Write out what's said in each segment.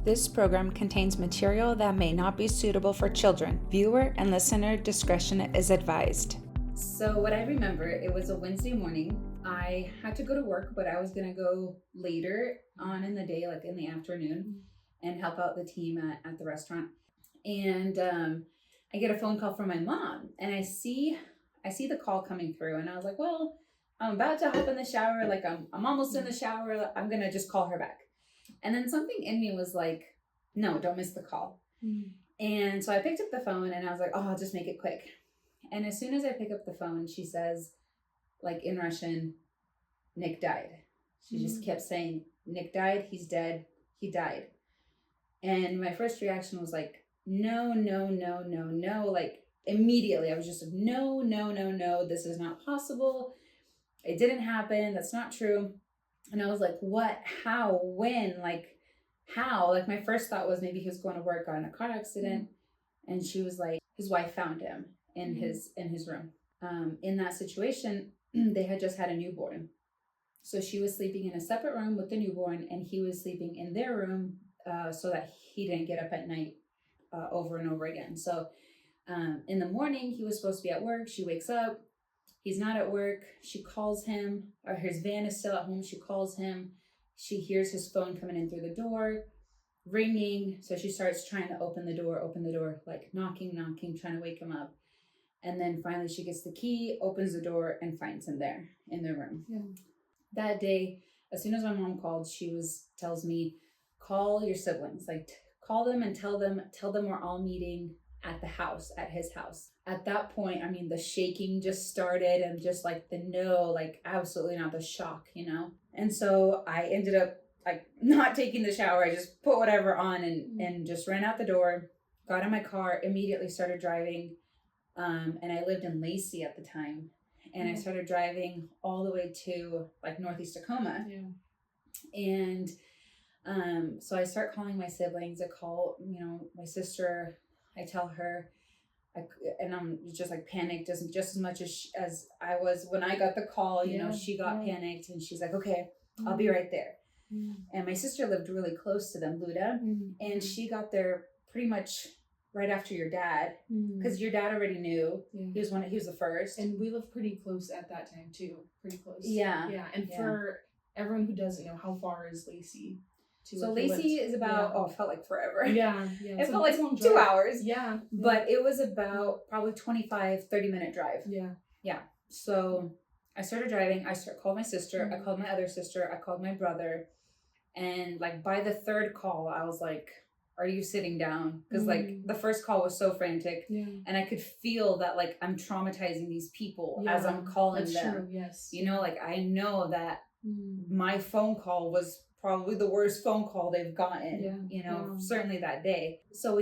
This program contains material that may not be suitable for children. Viewer and listener discretion is advised. So what I remember, it was a Wednesday morning. I had to go to work, but I was going to go later on in the day, like in the afternoon, and help out the team at the restaurant. And I get a phone call from my mom, and I see the call coming through, and I was like, well, I'm about to hop in the shower. Like I'm almost in the shower. I'm going to just call her back. And then something in me was like, no, don't miss the call. And so I picked up the phone and I was like, oh, I'll just make it quick. And as soon as I pick up the phone, she says, like in Russian, Nick died. She just kept saying, Nick died, he's dead, he died. And my first reaction was like, no. Like immediately I was just like, no, this is not possible. It didn't happen. That's not true. And I was like, what, how, when, like how? Like my first thought was maybe he was going to work, got in a car accident. And she was like, his wife found him in his room. In that situation, they had just had a newborn. So she was sleeping in a separate room with the newborn, and he was sleeping in their room so that he didn't get up at night over and over again. So in the morning, he was supposed to be at work. She wakes up. He's not at work. She calls him, or his van is still at home. She calls him. She hears his phone coming in through the door, ringing. So she starts trying to open the door, like knocking, trying to wake him up. And then finally she gets the key, opens the door, and finds him there in the room. Yeah. That day, as soon as my mom called, tells me, call your siblings, like call them and tell them we're all meeting at the house, at his house. At that point, I mean, the shaking just started, and just like the no, like absolutely not, the shock, you know? And so I ended up like not taking the shower. I just put whatever on and just ran out the door, got in my car, immediately started driving. And I lived in Lacey at the time. And I started driving all the way to like Northeast Tacoma. Yeah. And so I start calling my siblings. I call, my sister. I tell her, and I'm just like panicked just as much as I was when I got the call. You know, she got panicked, and she's like, okay, I'll be right there. And my sister lived really close to them, Luda, and she got there pretty much right after your dad, because your dad already knew. He was the first. And we lived pretty close at that time too, pretty close. Yeah. And for everyone who doesn't know, how far is Lacey? So Lacey is about, it felt like forever. Yeah. It felt like 2 hours. Yeah. But it was about probably 25, 30-minute drive. Yeah. So I started driving. I called my sister. I called my other sister. I called my brother. And like by the third call, I was like, are you sitting down? Because like the first call was so frantic. And I could feel that like I'm traumatizing these people as I'm calling them. That's true, yes. You know, like I know that my phone call was probably the worst phone call they've gotten, certainly that day. So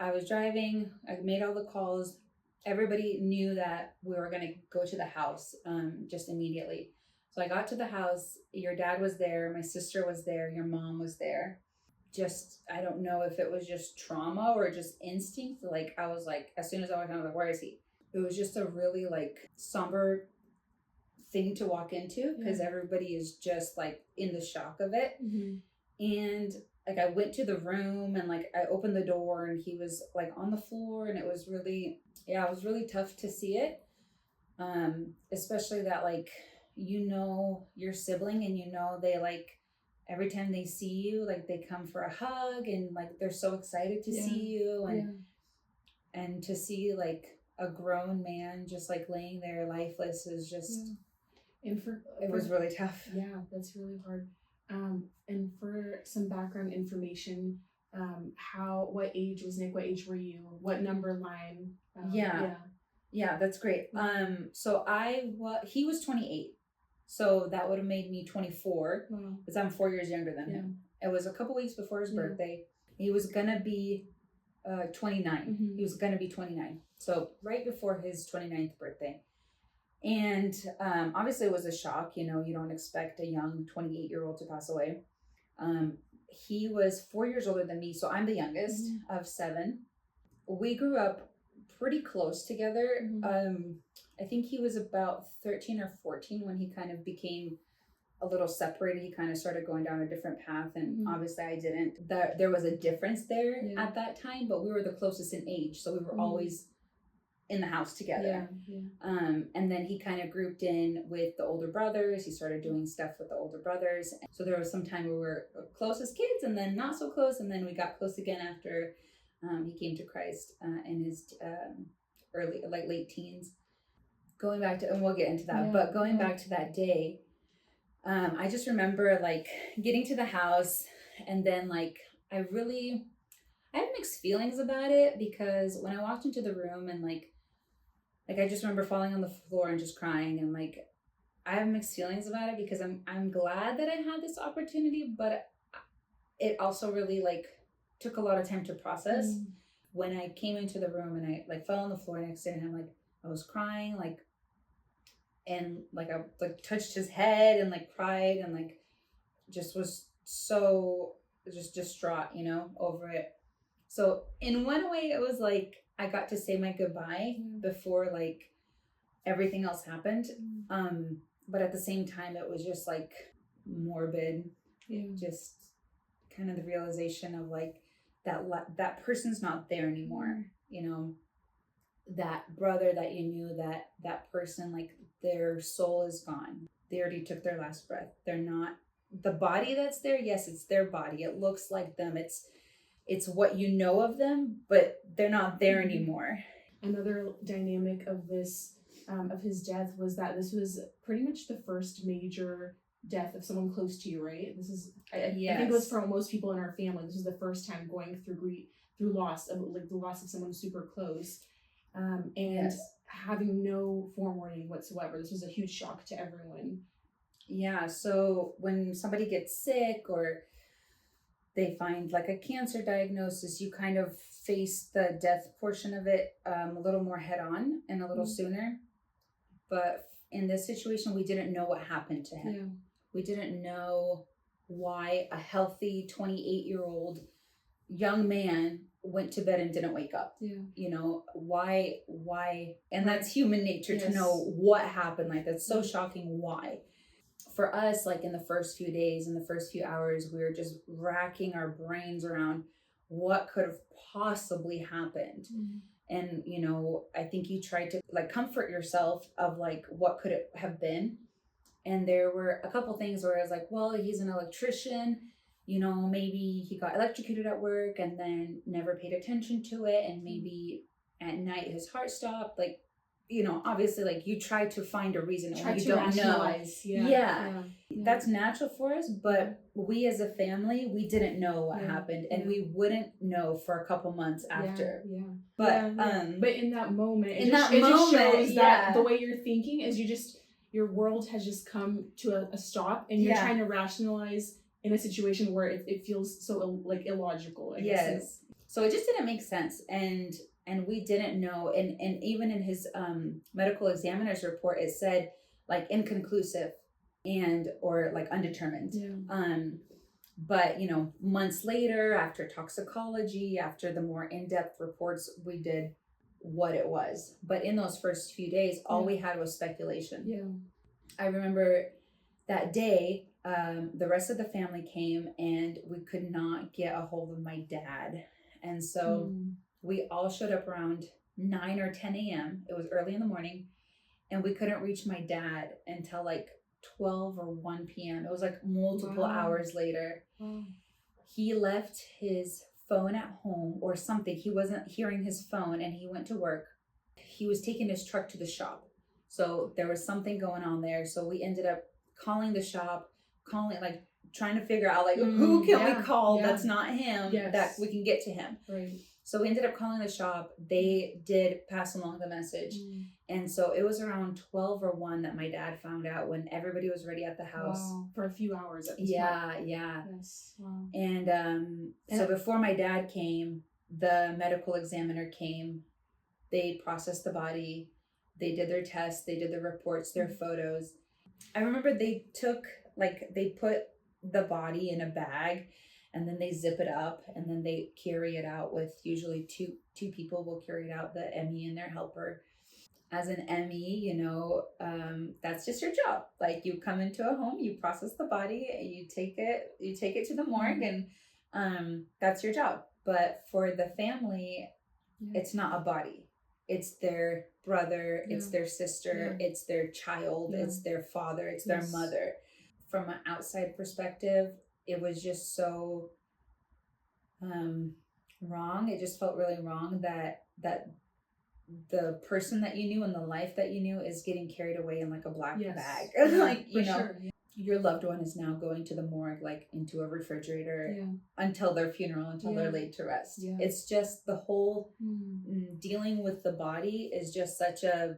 I was driving, I made all the calls. Everybody knew that we were going to go to the house just immediately. So I got to the house, your dad was there, my sister was there, your mom was there. Just, I don't know if it was just trauma or just instinct. Like, I was like, as soon as I walked in, I was like, where is he? It was just a really like somber thing to walk into, because everybody is just like in the shock of it. And like I went to the room, and like I opened the door, and he was like on the floor, and it was really tough to see it. Especially that like, your sibling, and they like every time they see you, like they come for a hug, and like they're so excited to see you, and to see like a grown man just like laying there lifeless is just it was really tough. Yeah, that's really hard. And for some background information, what age was Nick? What age were you? What number line? Yeah, that's great. So he was 28. So that would have made me 24, because I'm 4 years younger than him. It was a couple weeks before his birthday. He was going to be 29. He was going to be 29. So right before his 29th birthday. And obviously it was a shock. You don't expect a young 28-year-old to pass away. He was 4 years older than me, so I'm the youngest of 7. We grew up pretty close together. I think he was about 13 or 14 when he kind of became a little separated. He kind of started going down a different path, and Mhm. obviously I didn't. There was a difference there Yeah. at that time, but we were the closest in age, so we were Mhm. always in the house together. Yeah. And then he kind of grouped in with the older brothers. He started doing stuff with the older brothers. So there was some time where we were close as kids, and then not so close, and then we got close again after he came to Christ in his early, like late teens. Going back to, and we'll get into that, but going back to that day, I just remember like getting to the house, and then like I had mixed feelings about it, because when I walked into the room and like I just remember falling on the floor and just crying, and like I have mixed feelings about it, because I'm glad that I had this opportunity, but it also really like took a lot of time to process. Mm. When I came into the room and I like fell on the floor next to him, like I was crying, like, and like I like touched his head and like cried, and like just was so just distraught, over it. So in one way it was like I got to say my goodbye before like everything else happened. But at the same time it was just like morbid. Just kind of the realization of like that person's not there anymore. That brother that you knew, that person, like their soul is gone. They already took their last breath. They're not the body that's there. Yes, it's their body. It looks like them. It's what you know of them, but they're not there anymore. Another dynamic of this, of his death, was that this was pretty much the first major death of someone close to you, right? This is, I think it was for most people in our family. This was the first time going through loss of like the loss of someone super close, and having no forewarning whatsoever. This was a huge shock to everyone. Yeah. So when somebody gets sick or they find like a cancer diagnosis, you kind of face the death portion of it a little more head on and a little sooner. But in this situation, we didn't know what happened to him. Yeah. We didn't know why a healthy 28-year-old young man went to bed and didn't wake up. Why, and that's human nature to know what happened. Like, that's so shocking. Why? For us, like in the first few days, in the first few hours, we were just racking our brains around what could have possibly happened. And, I think you tried to like comfort yourself of like, what could it have been? And there were a couple things where I was like, well, he's an electrician, maybe he got electrocuted at work and then never paid attention to it. And maybe at night his heart stopped. Like, obviously, like you try to find a reason when you don't know. Yeah. That's natural for us. But we as a family, we didn't know what happened, and we wouldn't know for a couple months after. But but in that moment, it just shows that the way you're thinking is your world has just come to a stop, and you're trying to rationalize in a situation where it feels so like illogical. I guess. So it just didn't make sense, and we didn't know, and even in his medical examiner's report, it said like inconclusive and or like undetermined. But months later, after toxicology, after the more in-depth reports, we did what it was. But in those first few days, all we had was speculation. I remember that day, the rest of the family came, and we could not get a hold of my dad, and so we all showed up around 9 or 10 a.m. It was early in the morning, and we couldn't reach my dad until like 12 or 1 p.m. It was like multiple hours later. He left his phone at home or something. He wasn't hearing his phone, and he went to work. He was taking his truck to the shop. So there was something going on there. So we ended up calling the shop, like trying to figure out like who can we call that's not him, that we can get to him. Right. So we ended up calling the shop. They did pass along the message. And so it was around 12 or 1 that my dad found out, when everybody was ready at the house. Wow. For a few hours at this point. Yes. Wow. And so before my dad came, the medical examiner came. They processed the body. They did their tests. They did the reports, their photos. I remember they put the body in a bag, and then they zip it up, and then they carry it out with usually two people will carry it out, the ME and their helper. as an ME, that's just your job. Like, you come into a home, you process the body, you take it to the morgue, and that's your job. But for the family, it's not a body. It's their brother, it's their sister, it's their child, it's their father, it's their mother. From an outside perspective, it was just so wrong. It just felt really wrong that the person that you knew and the life that you knew is getting carried away in like a black bag. Like, sure. Your loved one is now going to the morgue, like into a refrigerator until their funeral, until they're laid to rest. Yeah. It's just the whole dealing with the body is just such a,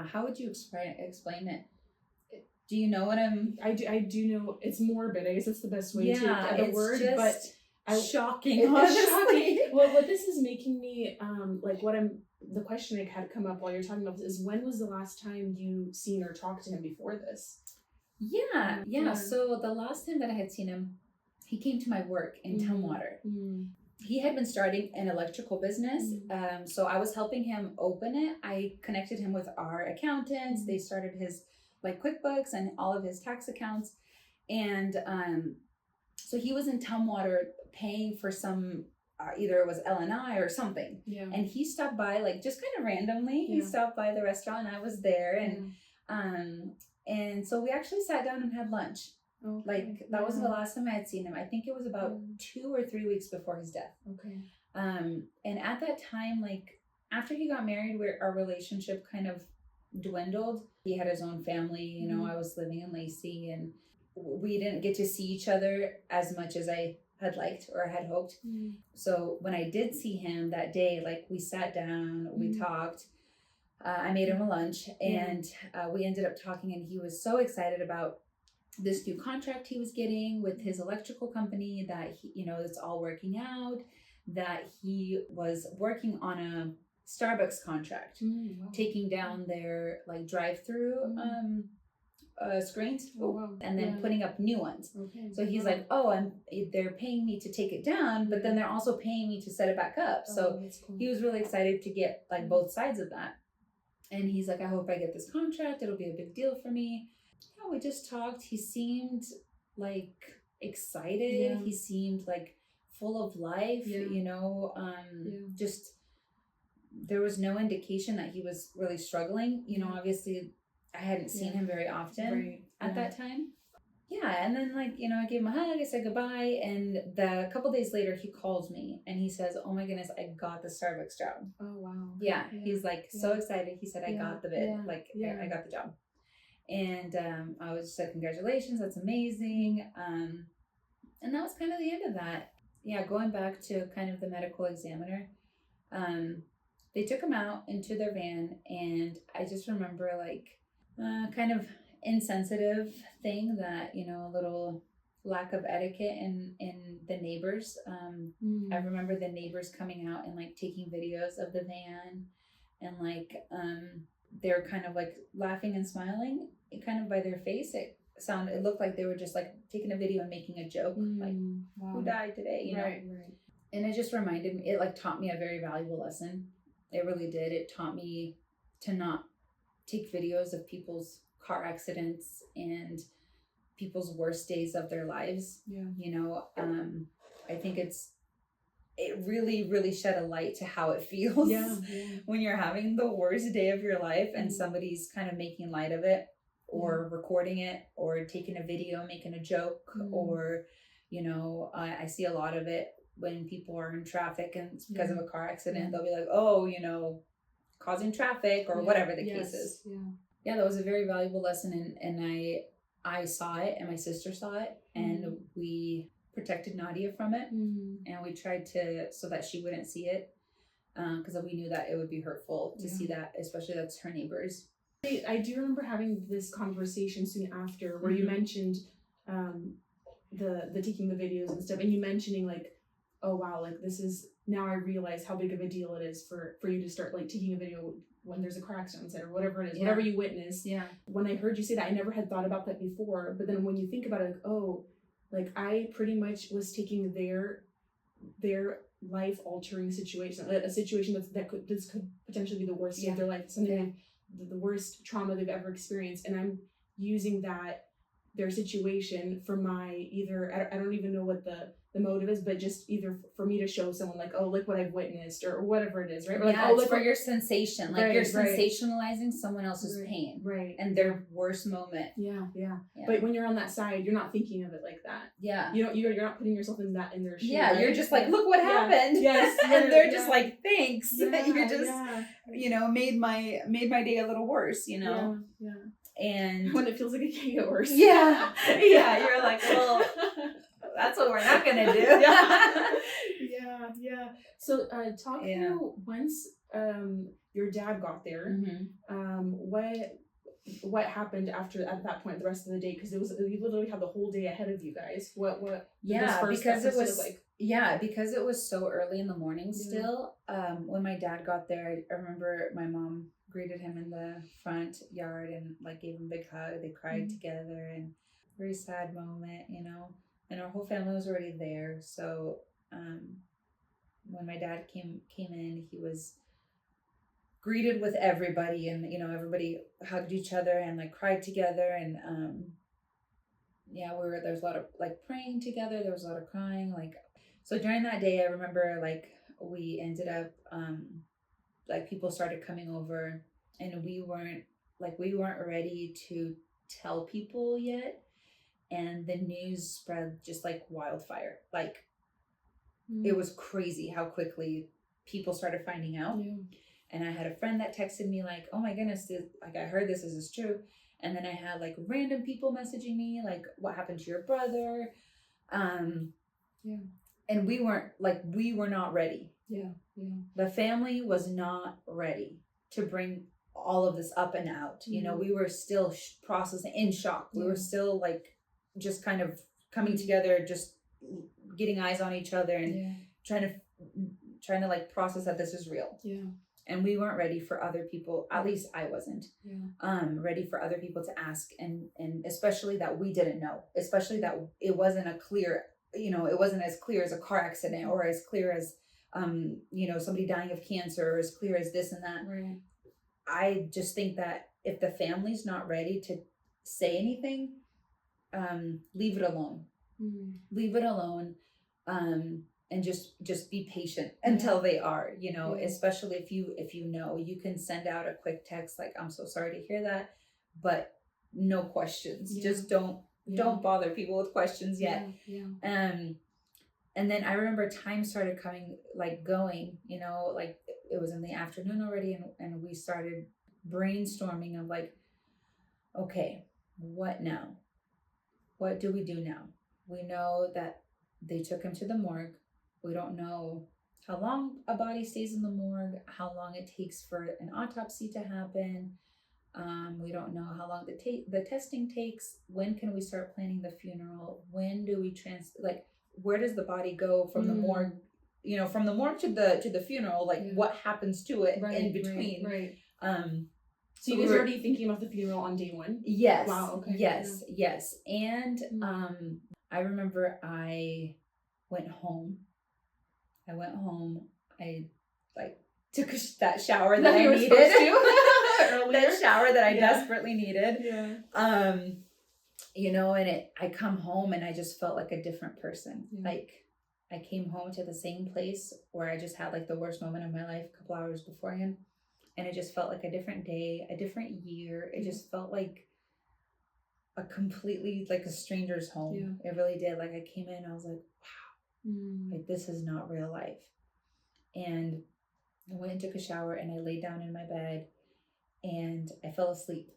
how would you explain it? Do you know what I do know. It's morbid. I guess that's the best way to the word, but shocking. It's shocking. Well, what this is making me the question I had come up while you're talking about this is, when was the last time you seen or talked to him before this? Yeah. So the last time that I had seen him, he came to my work in Tumwater. He had been starting an electrical business. So I was helping him open it. I connected him with our accountants. They started his like QuickBooks and all of his tax accounts. And so he was in Tumwater paying for some, either it was LNI or something. Yeah. And he stopped by, like, just kind of randomly. He stopped by the restaurant and I was there. And so we actually sat down and had lunch. Okay. Like, that wasn't the last time I had seen him. I think it was about 2 or 3 weeks before his death. Okay. And at that time, like, after he got married, our relationship kind of dwindled. He had his own family, I was living in Lacey, and we didn't get to see each other as much as I had liked or had hoped. So when I did see him that day, like, we sat down, we talked. I made him a lunch, and we ended up talking, and he was so excited about this new contract he was getting with his electrical company, that he, it's all working out, that he was working on a Starbucks contract, taking down their like drive-through screens, and then putting up new ones. Okay. So he's like, they're paying me to take it down, but then they're also paying me to set it back up. So cool. He was really excited to get like both sides of that. And he's like, I hope I get this contract. It'll be a big deal for me. Yeah, we just talked. He seemed like excited. Yeah. He seemed like full of life, just there was no indication that he was really struggling. Obviously I hadn't seen him very often at that time. Yeah, and then I gave him a hug, I said goodbye, and the couple days later he calls me and he says, oh my goodness, I got the Starbucks job. Oh wow. Yeah. He's like so excited. He said, I got the bid. I got the job. And I was just like, congratulations, that's amazing. And that was kind of the end of that. Yeah, going back to kind of the medical examiner, they took him out into their van, and I just remember kind of insensitive thing that, a little lack of etiquette in the neighbors. I remember the neighbors coming out and like taking videos of the van, and they're kind of like laughing and smiling kind of by their face. It looked like they were just like taking a video and making a joke, who died today, you know? Right. And it just reminded me, it like taught me a very valuable lesson. It really did. It taught me to not take videos of people's car accidents and people's worst days of their lives. Yeah. I think it really, really shed a light to how it feels when you're having the worst day of your life and somebody's kind of making light of it, or recording it, or taking a video, making a joke, or, I see a lot of it when people are in traffic and it's because of a car accident. They'll be like, causing traffic, or whatever the case is. Yeah, that was a very valuable lesson, and I saw it, and my sister saw it, and we protected Nadia from it, and we tried so that she wouldn't see it, because we knew that it would be hurtful to see that, especially that's her neighbors. I do remember having this conversation soon after where you mentioned the taking the videos and stuff, and you mentioning like, oh wow, like this is, now I realize how big of a deal it is for you to start like taking a video when there's a car accident on set, or whatever it is, whatever you witness. Yeah. When I heard you say that, I never had thought about that before, but then when you think about it, like, oh, like I pretty much was taking their life-altering situation, a situation that could potentially be the worst day of their life, something the worst trauma they've ever experienced, and I'm using their situation for my I don't even know what the motive is, but just either for me to show someone like, oh, look what I've witnessed, or whatever it is, right? Or like, oh, it's look for your sensation, like you're sensationalizing someone else's pain, right, and their worst moment. Yeah. But when you're on that side, you're not thinking of it like that. Yeah. You're not putting yourself in their shoes. Yeah, right? You're just like, look what happened. Yes. And they're just like, thanks. Yeah, You're just made my day a little worse. Yeah. And when it feels like it can't get worse. Yeah. You're like, well, that's what we're not gonna do. Yeah. So talk through once your dad got there, what happened at that point, the rest of the day, because you literally had the whole day ahead of you guys. What because it was like? Because it was so early in the morning still. When my dad got there, I remember my mom greeted him in the front yard and like gave him a big hug. They cried together, and very sad moment, and our whole family was already there. So when my dad came in, he was greeted with everybody, and everybody hugged each other and like cried together, and there was a lot of like praying together, there was a lot of crying, like. So during that day, I remember like we ended up like people started coming over, and we weren't ready to tell people yet, and the news spread just like wildfire. Like it was crazy how quickly people started finding out. And I had a friend that texted me like, oh my goodness, like I heard this, is this true? And then I had like random people messaging me like, what happened to your brother? And we were not ready. The family was not ready to bring all of this up and out. We were still processing, in shock. We were still like just kind of coming together, just getting eyes on each other, and trying to like process that this is real. And we weren't ready for other people, at least I wasn't, ready for other people to ask, and especially that we didn't know, especially that it wasn't a clear, it wasn't as clear as a car accident, or as clear as, somebody dying of cancer, or as clear as this and that. Right. I just think that if the family's not ready to say anything, leave it alone. Leave it alone. And just be patient until they are, especially if you can send out a quick text like, I'm so sorry to hear that, but no questions. Just don't bother people with questions yet. And then I remember time started going, like it was in the afternoon already, and we started brainstorming of like, okay, what now? What do we do now? We know that they took him to the morgue. We don't know how long a body stays in the morgue, how long it takes for an autopsy to happen. We don't know how long the testing takes. When can we start planning the funeral? When do we where does the body go from the morgue? From the morgue to the funeral, like what happens to it in between? Right. So you guys are already thinking about the funeral on day one? Yes. Wow. Okay. Yes. And I remember I went home. I took that shower that I needed. That shower that I desperately needed. And I come home and I just felt like a different person. Like I came home to the same place where I just had like the worst moment of my life a couple hours beforehand. And it just felt like a different day, a different year. It just felt like a completely like a stranger's home. It really did. Like I came in, I was like, wow, like this is not real life. And I went and took a shower, and I laid down in my bed, and I fell asleep.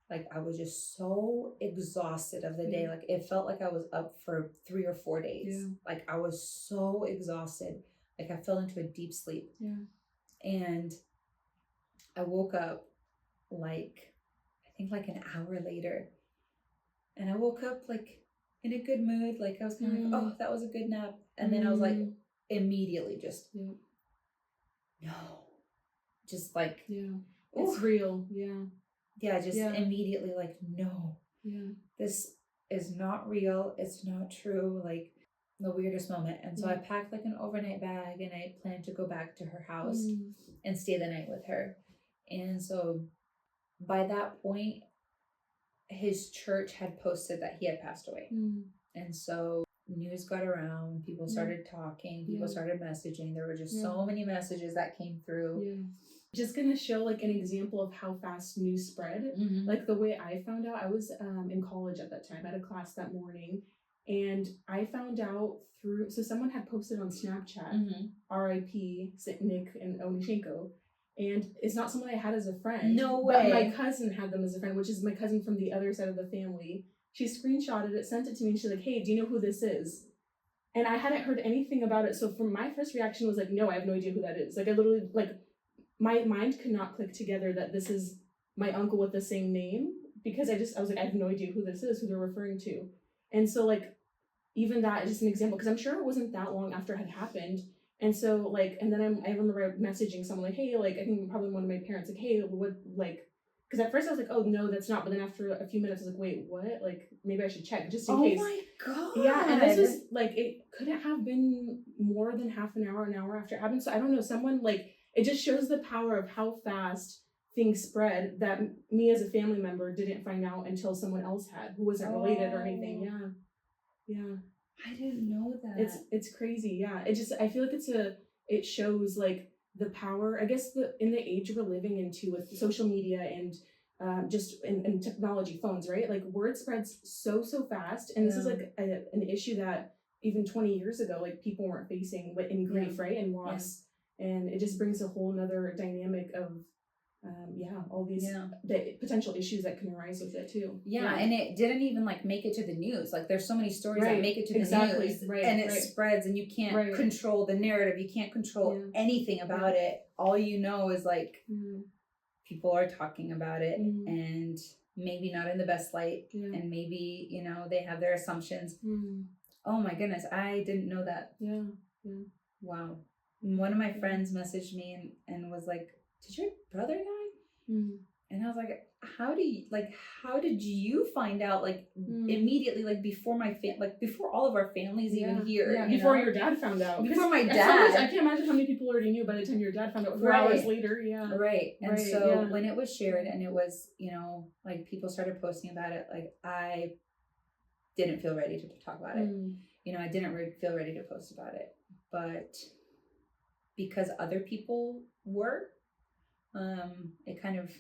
Like I was just so exhausted of the day. Like it felt like I was up for 3 or 4 days. Like I was so exhausted. Like I fell into a deep sleep. And I woke up I think an hour later, and I woke up like in a good mood. Like I was kind of like, oh, that was a good nap. And then I was like, immediately just, no, just like, it's real. Just immediately like, no, this is not real. It's not true. Like the weirdest moment. And so I packed like an overnight bag and I planned to go back to her house and stay the night with her. And so by that point, his church had posted that he had passed away. And so news got around, people started talking, people started messaging. There were just so many messages that came through. Just gonna show like an example of how fast news spread. Like the way I found out, I was in college at that time. I had a class that morning, and I found out through, so someone had posted on Snapchat, R.I.P. Nick and Onishenko, and it's not someone I had as a friend. No way. But my cousin had them as a friend, which is my cousin from the other side of the family. She screenshotted it, sent it to me, and she's like, "Hey, do you know who this is?" And I hadn't heard anything about it, so from my first reaction was like, "No, I have no idea who that is." Like I literally my mind could not click together that this is my uncle with the same name, because I was like, I have no idea who this is, who they're referring to. And so like, even that is just an example, because I'm sure it wasn't that long after it had happened. And so like, and then I remember messaging someone like, "Hey, like, I think probably one of my parents, like, hey, what, like," because at first I was like, "Oh no, that's not," but then after a few minutes I was like, "Wait, what? Like, maybe I should check just in case." Oh my God. Yeah, and this was like, it couldn't have been more than half an hour after it happened. So I don't know, someone like, it just shows the power of how fast things spread, that me as a family member didn't find out until someone else had, who wasn't related or anything. Yeah. I didn't know that. It's crazy. Yeah. I feel like it shows like the power, I guess, in the age we're living into with social media and just in technology, phones, right? Like word spreads so fast, and this is like an issue that even 20 years ago, like people weren't facing in grief, right? And loss. And it just brings a whole nother dynamic of, all these the potential issues that can arise with it too. Yeah, and it didn't even like make it to the news. Like there's so many stories that make it to the news, and it spreads, and you can't control the narrative. You can't control anything about it. All you know is like people are talking about it, and maybe not in the best light, and maybe they have their assumptions. Oh my goodness, I didn't know that. Yeah. Wow. One of my friends messaged me and was like, "Did your brother die?" And I was like, how did you find out like immediately, like before before all of our families even here? Yeah, before your dad found out. Before my dad. I can't imagine how many people already knew by the time your dad found out 4 hours later. Yeah. Right. And so when it was shared and it was, like people started posting about it, like I didn't feel ready to talk about it. I didn't feel ready to post about it. But because other people were, it kind of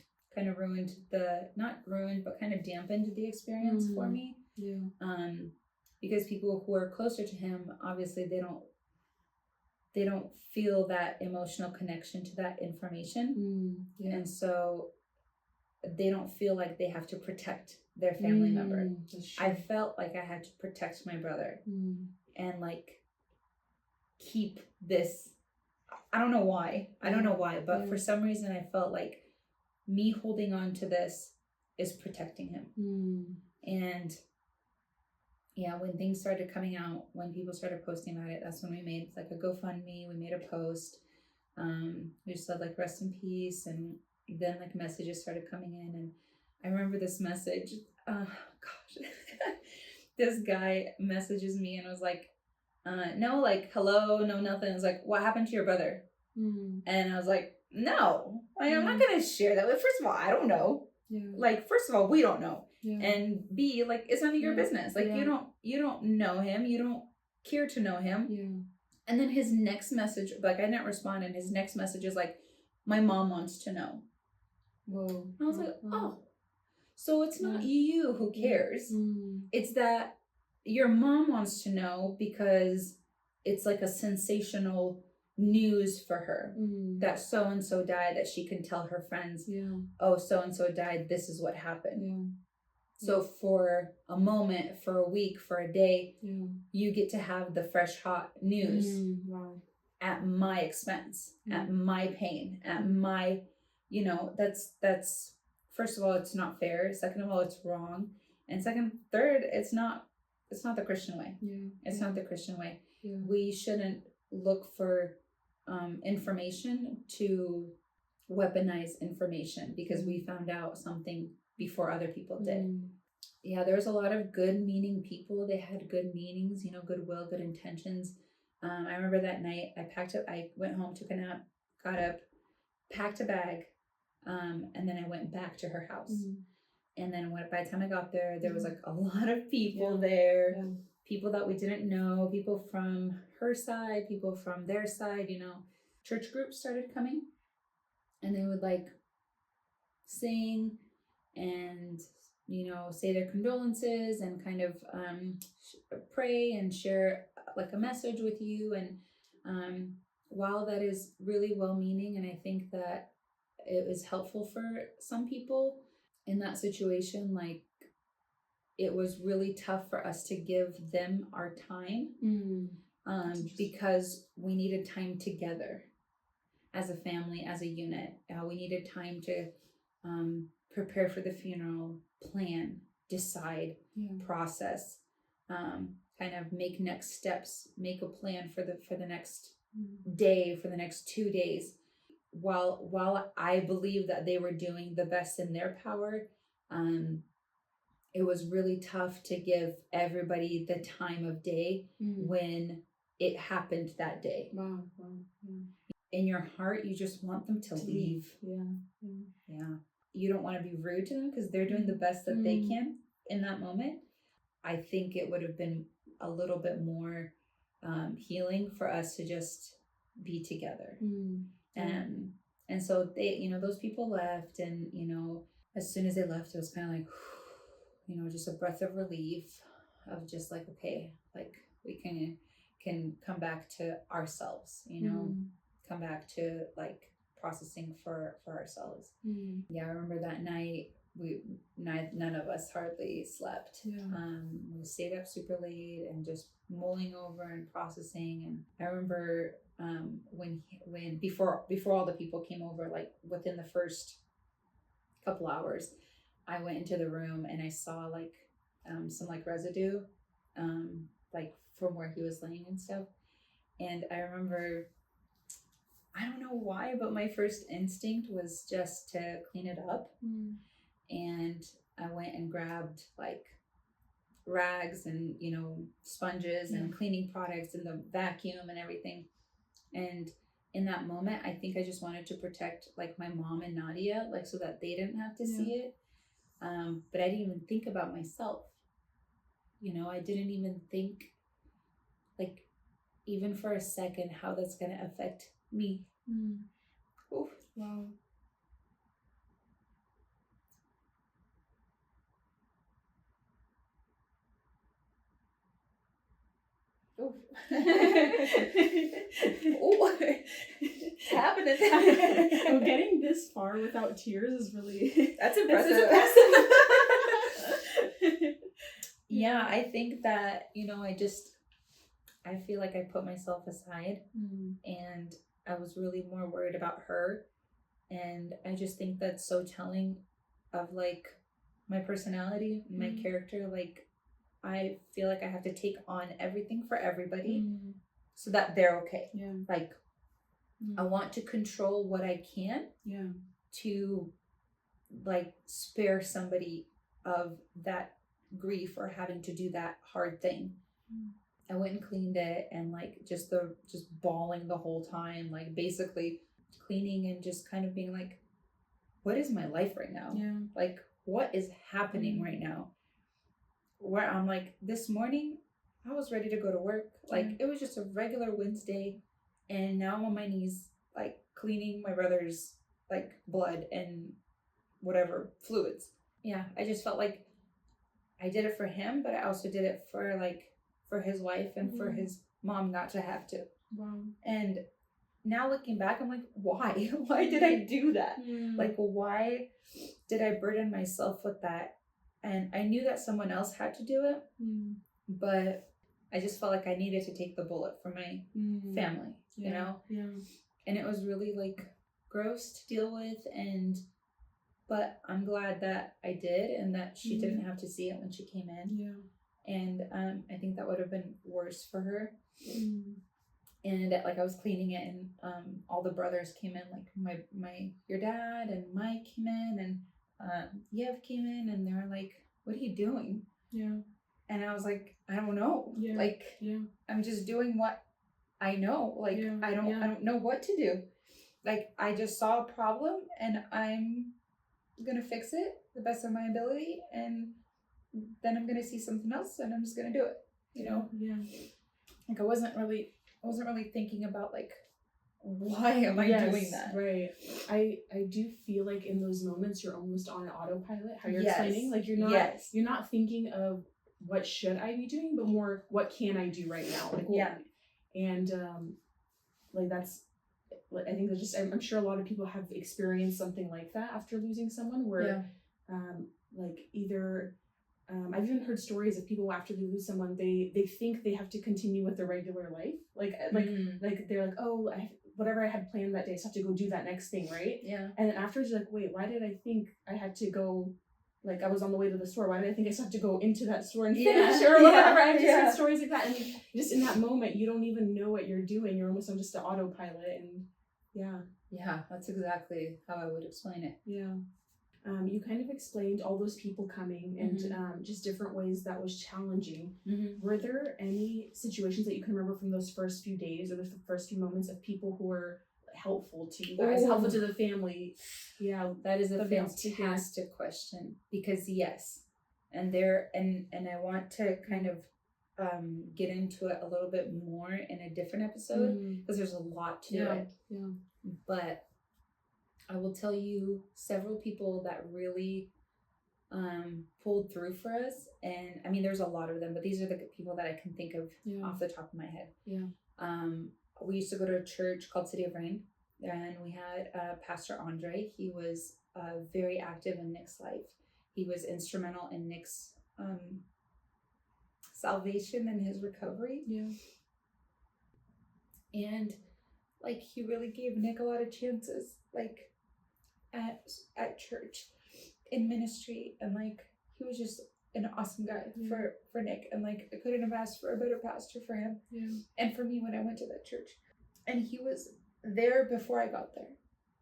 ruined not ruined, but kind of dampened the experience for me. Yeah. Because people who are closer to him, obviously they don't feel that emotional connection to that information. And so they don't feel like they have to protect their family member. I felt like I had to protect my brother and like keep this. I don't know why. But for some reason I felt like me holding on to this is protecting him. And when things started coming out, when people started posting about it, that's when we made like a GoFundMe. We made a post. We just said like rest in peace, and then like messages started coming in, and I remember this message. Oh gosh. This guy messages me and was like, no, like, hello, no, nothing. It was like, what happened to your brother? And I was like, no, I'm not going to share that. First of all, I don't know. Like, first of all, we don't know. And B, like, it's none of your business. Like, you don't know him. You don't care to know him. And then his next message, like, I didn't respond. And his next message is like, my mom wants to know. Whoa. I was like, oh, so it's not you who cares. It's that your mom wants to know because it's like a sensational news for her that so-and-so died, that she can tell her friends, oh, so-and-so died, this is what happened. So for a moment, for a week, for a day, you get to have the fresh hot news at my expense, at my pain, at my, that's first of all, it's not fair. Second of all, it's wrong. And third, it's not the Christian way. It's not the Christian way. We shouldn't look for information to weaponize information because we found out something before other people did. yeah, there was a lot of good meaning people. They had good meanings, goodwill, good intentions. I remember that night I packed up, I went home, took a nap, got up, packed a bag, and then I went back to her house. And then by the time I got there, there was like a lot of people there, people that we didn't know, people from her side, people from their side, church groups started coming, and they would like sing and say their condolences and kind of pray and share like a message with you. And while that is really well-meaning, and I think that it was helpful for some people in that situation, like it was really tough for us to give them our time, because we needed time together as a family, as a unit. We needed time to prepare for the funeral, plan, decide, process, kind of make next steps, make a plan for the next day, for the next 2 days. While I believe that they were doing the best in their power, it was really tough to give everybody the time of day when it happened that day. Wow. In your heart, you just want them to leave. Yeah. You don't want to be rude to them because they're doing the best that they can in that moment. I think it would have been a little bit more healing for us to just be together. And so they, those people left, and, as soon as they left, it was kind of like, just a breath of relief of just like, okay, like we can come back to ourselves, come back to like processing for ourselves. Yeah, I remember that night none of us hardly slept. We stayed up super late and just mulling over and processing. And I remember when before all the people came over, like within the first couple hours, I went into the room and I saw like some like residue, like from where he was laying and stuff. And I remember, I don't know why, but my first instinct was just to clean it up. And I went and grabbed like rags and, sponges and cleaning products and the vacuum and everything. And in that moment, I think I just wanted to protect like my mom and Nadia, like so that they didn't have to see it. But I didn't even think about myself. I didn't even think, like, even for a second, how that's going to affect me. Oof. Wow. Oof. What's happening? Well, getting this far without tears is really that's impressive. Yeah, I think that, I feel like I put myself aside, and I was really more worried about her. And I just think that's so telling of like my personality, my character. Like, I feel like I have to take on everything for everybody so that they're okay. Like, I want to control what I can to like spare somebody of that grief or having to do that hard thing. I went and cleaned it, and like just bawling the whole time, like basically cleaning and just kind of being like, what is my life right now? Like, what is happening right now? Where I'm like, this morning I was ready to go to work. Like, it was just a regular Wednesday, and now I'm on my knees, like cleaning my brother's like blood and whatever fluids. Yeah, I just felt like I did it for him, but I also did it for his wife and for his mom not to have to. Wow. And now looking back, I'm like, why? Why did I do that? Like, why did I burden myself with that? And I knew that someone else had to do it, but I just felt like I needed to take the bullet for my family, you know? And it was really like gross to deal with, but I'm glad that I did, and that she didn't have to see it when she came in. And I think that would have been worse for her. And like I was cleaning it, and all the brothers came in, like your dad and Mike came in, and Yev came in, and they were like, what are you doing? Yeah. And I was like, I don't know. Yeah. Like, yeah. I'm just doing what I know. Like, Yeah. I don't know what to do. Like, I just saw a problem and I'm gonna fix it the best of my ability, and then I'm gonna see something else and I'm just gonna do it. You know? Yeah. Like, I wasn't really thinking about like, why am I doing that? Right. I do feel like in those moments you're almost on an autopilot, how you're Yes. explaining. Like you're not thinking of what should I be doing, but more what can I do right now? Like and like that's, I think that's just, I'm sure a lot of people have experienced something like that after losing someone where like either I've even heard stories of people after they lose someone, they think they have to continue with their regular life, like they're like, oh, whatever I had planned that day, I just have to go do that next thing, right? Yeah. And then afterwards you're like, wait, why did I think I had to go, like I was on the way to the store, why did I think I just have to go into that store and finish or whatever? I've just heard stories like that, and just in that moment you don't even know what you're doing, you're almost on just an autopilot. And yeah, that's exactly how I would explain it. You kind of explained all those people coming and just different ways that was challenging. Were there any situations that you can remember from those first few days or the first few moments of people who were helpful to you guys, helpful to the family? That is a fantastic question, because yes, and I want to kind of get into it a little bit more in a different episode, because there's a lot to it. But I will tell you several people that really pulled through for us. And I mean, there's a lot of them, but these are the people that I can think of off the top of my head. We used to go to a church called City of Rain, and we had Pastor Andre. He was very active in Nick's life. He was instrumental in Nick's salvation and his recovery. And like, he really gave Nick a lot of chances, like at church, in ministry, and like, he was just an awesome guy for Nick, and like, I couldn't have asked for a better pastor for him and for me when I went to that church. And he was there before I got there.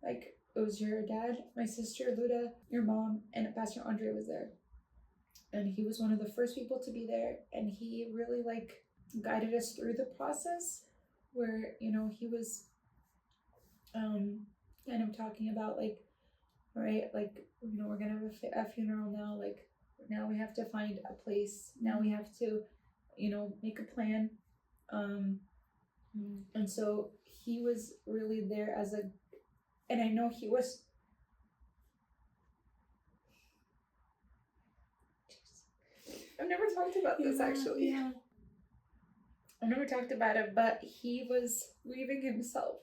Like, it was your dad, my sister Luda, your mom, and Pastor Andre was there, and he was one of the first people to be there, and he really like guided us through the process, where, you know, he was kind of talking about like, all right, like, you know, we're gonna have a funeral now, like, now we have to find a place, now we have to, you know, make a plan, and so he was really there as and I know he was, I've never talked about this actually. I've never talked about it, but he was grieving himself.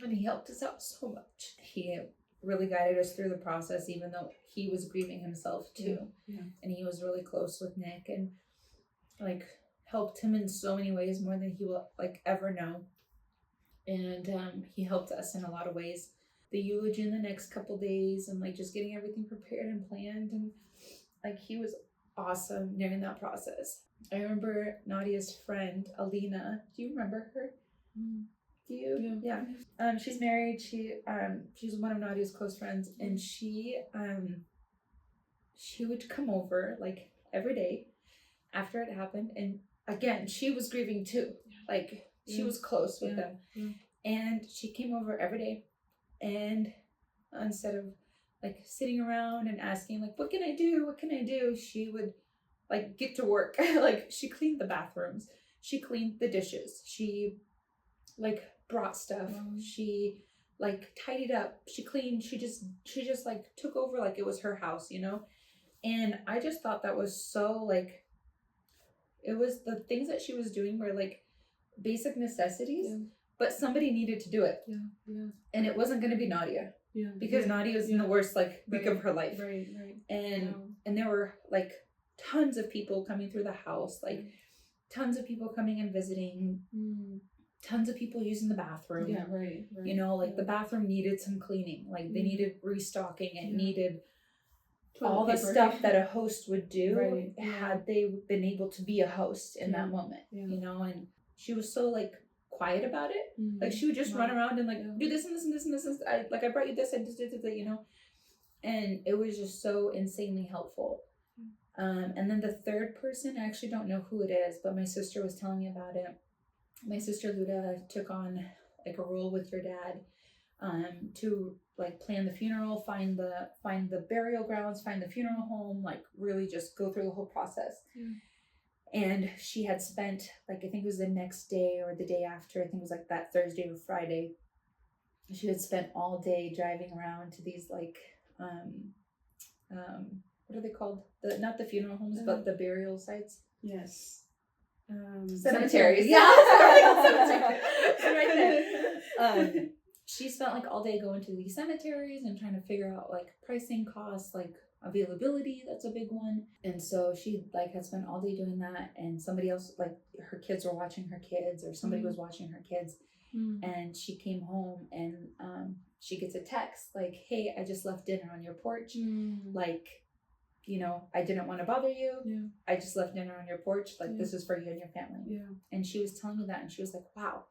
And he helped us out so much. He really guided us through the process, even though he was grieving himself too. And he was really close with Nick, and like helped him in so many ways, more than he will like ever know. And he helped us in a lot of ways. The eulogy in the next couple days, and like just getting everything prepared and planned, and like, he was awesome during that process. I remember Nadia's friend Alina. Do you remember her? Do you? Yeah. She's married. She's one of Nadia's close friends, and she would come over like every day after it happened, and again, she was grieving too. Like, she was close with them, and she came over every day, and instead of like sitting around and asking like, what can I do, she would like get to work. Like, she cleaned the bathrooms, she cleaned the dishes, she like brought stuff, she like tidied up, she cleaned, she just like took over like it was her house, you know. And I just thought that was so like, it was the things that she was doing were like basic necessities, but somebody needed to do it. And it wasn't going to be Nadia, because Nadia was in the worst like week of her life, and there were like tons of people coming through the house, like tons of people coming and visiting, tons of people using the bathroom. You know, like the bathroom needed some cleaning, like they needed restocking, it needed all the stuff that a host would do, had they been able to be a host in that moment, you know. And she was so like quiet about it. Like she would just run around and like do this and this and this and this. And I brought you this, I just did that, you know. And it was just so insanely helpful. And then the third person, I actually don't know who it is, but my sister was telling me about it. My sister Luda took on like a role with your dad, to like plan the funeral, find the burial grounds, find the funeral home, like really just go through the whole process. And she had spent, like, I think it was the next day or the day after, I think it was like that Thursday or Friday, she had spent all day driving around to these like what are they called? Not the funeral homes, but the burial sites. Yes. Cemeteries. Yeah. Cemeteries. Right there. She spent like all day going to these cemeteries and trying to figure out like pricing, costs, like availability. That's a big one. And so she like had spent all day doing that, and somebody else, like her kids were watching her kids, or somebody was watching her kids. And she came home and she gets a text like, hey, I just left dinner on your porch. Like, you know, I didn't want to bother you. I just left dinner on your porch. Like, this is for you and your family. And she was telling me that, and she was like, wow,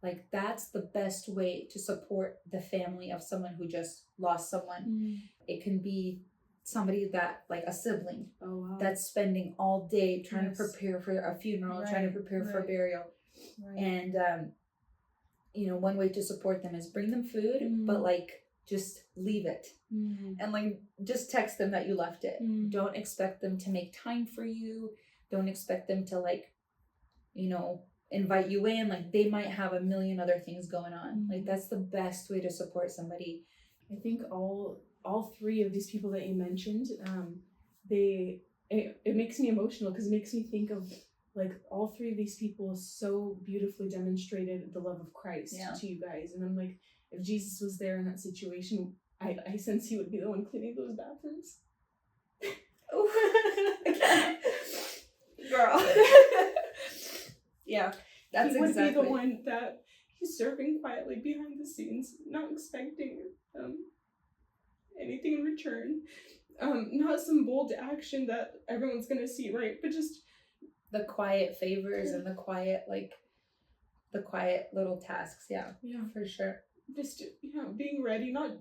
like that's the best way to support the family of someone who just lost someone. It can be somebody that, like a sibling, that's spending all day trying to prepare for a funeral, trying to prepare for a burial. And you know, one way to support them is bring them food, but like just leave it. And like just text them that you left it. Don't expect them to make time for you. Don't expect them to like, you know, invite you in. Like they might have a million other things going on. Like that's the best way to support somebody. I think all three of these people that you mentioned, it makes me emotional because it makes me think of like all three of these people so beautifully demonstrated the love of Christ to you guys. And I'm like, if Jesus was there in that situation, I sense he would be the one cleaning those bathrooms. Girl. Yeah, that's he would exactly. be the one that he's serving quietly behind the scenes, not expecting anything in return. Not some bold action that everyone's gonna see, right? But just the quiet favors and the quiet little tasks. Yeah, for sure. Just being ready, not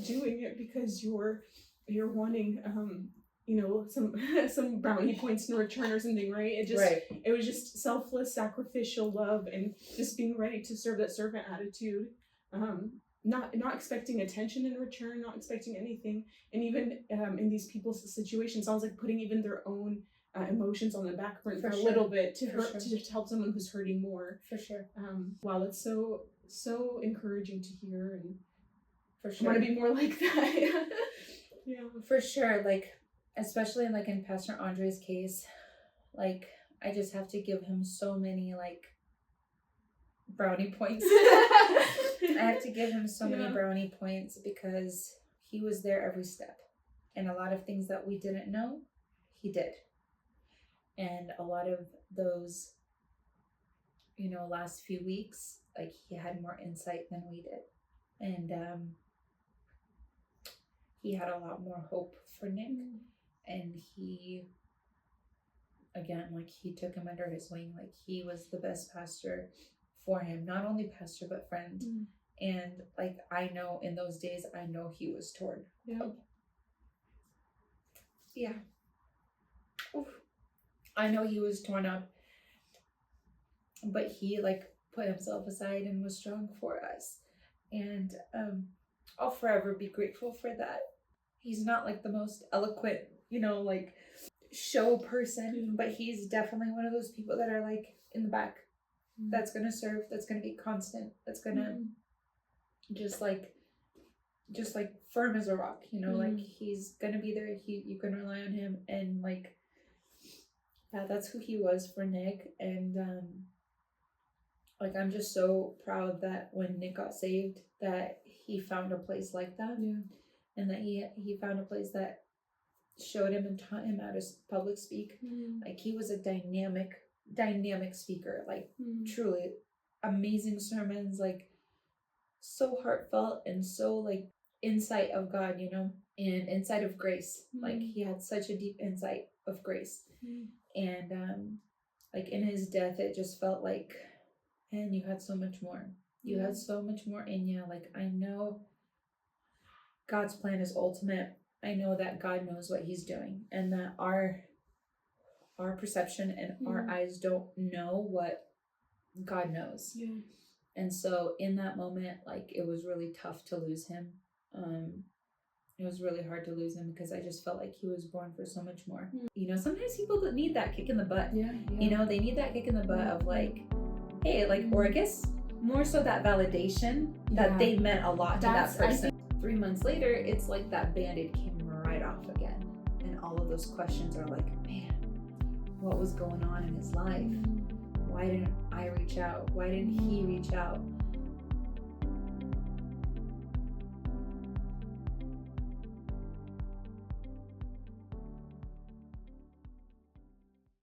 doing it because you're wanting you know, some brownie points in return or something, right? It was just selfless, sacrificial love, and just being ready to serve, that servant attitude. Not expecting attention in return, not expecting anything. And even in these people's situations, sounds like putting even their own emotions on the back burner for a little bit to help someone who's hurting more. For sure. Wow, that's so encouraging to hear, and for sure. I want to be more like that. Yeah, for sure. Like, especially like in Pastor Andre's case, like I just have to give him so many like brownie points. I have to give him so many brownie points because he was there every step, and a lot of things that we didn't know, he did. And a lot of those, you know, last few weeks, like he had more insight than we did. And he had a lot more hope for Nick. And he, again, like he took him under his wing. Like he was the best pastor for him. Not only pastor, but friend. And like, I know in those days, I know he was torn. Yeah. Oof. I know he was torn up, but he like put himself aside and was strong for us. And I'll forever be grateful for that. He's not like the most eloquent, you know, like show person, but he's definitely one of those people that are like in the back, that's gonna serve, that's gonna be constant, that's gonna just like firm as a rock, you know, like he's gonna be there. You can rely on him, and like that's who he was for Nick. And like I'm just so proud that when Nick got saved, that he found a place like that, and that he found a place that showed him and taught him how to public speak. Like he was a dynamic speaker, like truly amazing sermons, like so heartfelt and so like insight of God, you know, and insight of grace. Like he had such a deep insight of grace. And like in his death, it just felt like and you had so much more. You had so much more in you. Like, I know God's plan is ultimate. I know that God knows what he's doing, and that our perception and our eyes don't know what God knows. Yeah. And so in that moment, like, it was really tough to lose him. It was really hard to lose him because I just felt like he was born for so much more. You know, sometimes people that need that kick in the butt. Yeah. You know, they need that kick in the butt of like, hey, like, or I guess more so that validation that they meant a lot to that person. 3 months later, it's like that Band-Aid came right off again. And all of those questions are like, man, what was going on in his life? Why didn't I reach out? Why didn't he reach out?